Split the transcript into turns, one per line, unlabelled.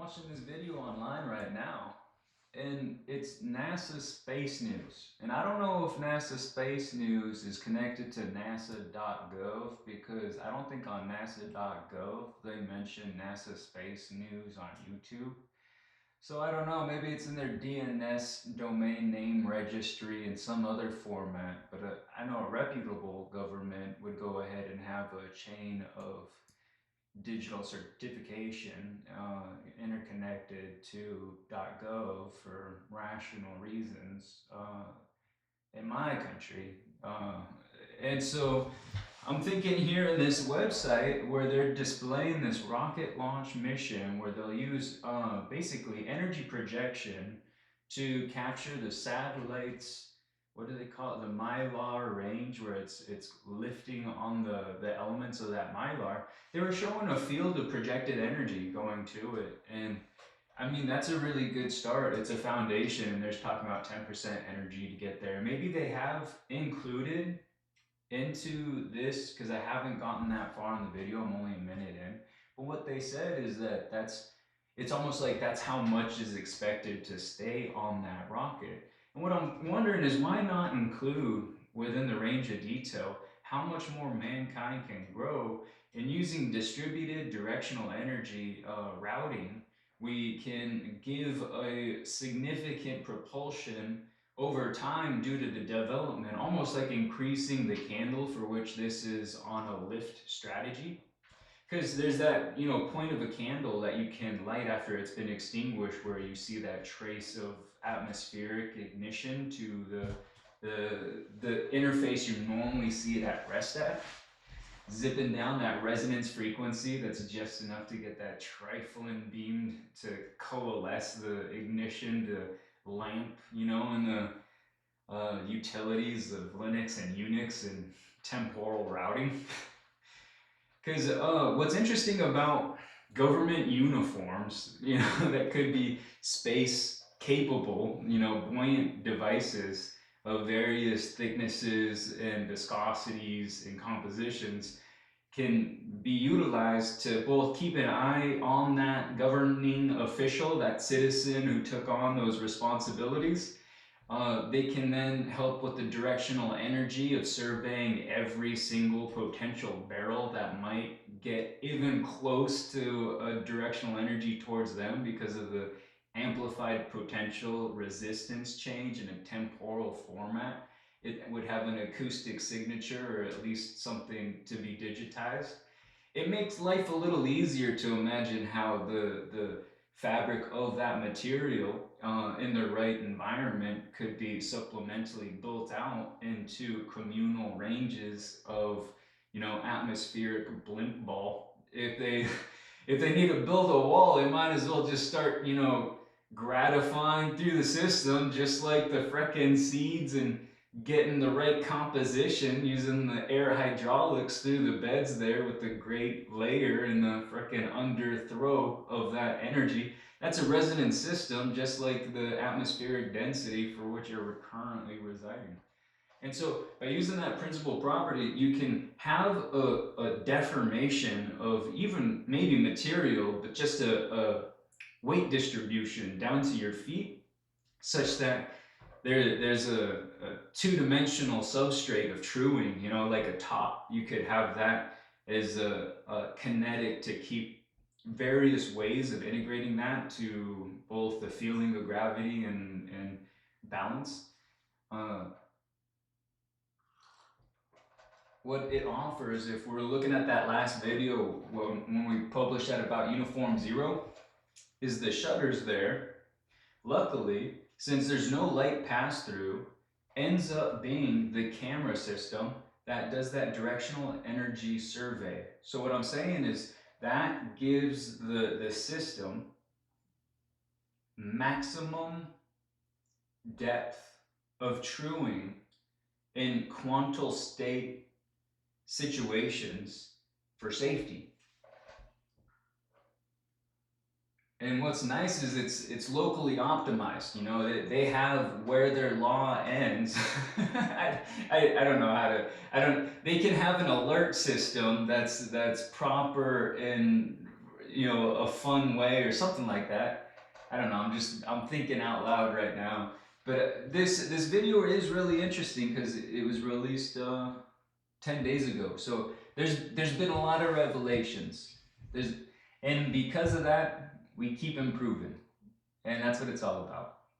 watching this video online right now, and it's NASA space news. And I don't know if NASA space news is connected to nasa.gov because I don't think on nasa.gov they mention NASA space news on YouTube. So I don't know, maybe it's in their DNS domain name registry in some other format, but I know a reputable government would go ahead and have a chain of digital certification interconnected to .gov for rational reasons in my country. And so I'm thinking here in this website where they're displaying this rocket launch mission where they'll use basically energy projection to capture the satellites. What do they call it? The mylar range, where it's lifting on the elements of that mylar. They were showing a field of projected energy going to it, and I mean, that's a really good start. It's a foundation, and there's talking about 10% energy to get there. Maybe they have included into this, because I haven't gotten that far in the video, I'm only a minute in. But what they said is that it's almost like that's how much is expected to stay on that rocket. And what I'm wondering is why not include within the range of detail how much more mankind can grow, and using distributed directional energy routing, we can give a significant propulsion over time due to the development, almost like increasing the candle for which this is on a lift strategy. Because there's that, point of a candle that you can light after it's been extinguished, where you see that trace of atmospheric ignition to the interface you normally see it at rest at, zipping down that resonance frequency that's just enough to get that trifling beam to coalesce the ignition to lamp, in the utilities of Linux and Unix and temporal routing. Because what's interesting about government uniforms, that could be space capable, buoyant devices of various thicknesses and viscosities and compositions, can be utilized to both keep an eye on that governing official, that citizen who took on those responsibilities. They can then help with the directional energy of surveying every single potential barrel that might get even close to a directional energy towards them because of the amplified potential resistance change in a temporal format. It would have an acoustic signature, or at least something to be digitized. It makes life a little easier to imagine how the fabric of that material in the right environment could be supplementally built out into communal ranges of atmospheric blimp ball. If they if they need to build a wall, they might as well just start gratifying through the system, just like the frickin' seeds, and getting the right composition using the air hydraulics through the beds there with the great layer and the frickin' underthrow of that energy. That's a resonant system, just like the atmospheric density for which you're currently residing. And so by using that principal property, you can have a deformation of even maybe material, but just a weight distribution down to your feet, such that there's a two-dimensional substrate of truing, like a top. You could have that as a kinetic to keep various ways of integrating that to both the feeling of gravity and balance. Uh, what it offers, if we're looking at that last video when we published that about Uniform Zero, is the shutters there. Luckily, since there's no light pass through, ends up being the camera system that does that directional energy survey. So what I'm saying is that gives the system maximum depth of truing in quantal state situations for safety. And what's nice is it's locally optimized. They have where their law ends. I don't know how to. They can have an alert system that's proper in a fun way or something like that. I don't know. I'm thinking out loud right now. But this video is really interesting because it was released 10 days ago. So there's been a lot of revelations. There's and because of that, we keep improving, and that's what it's all about.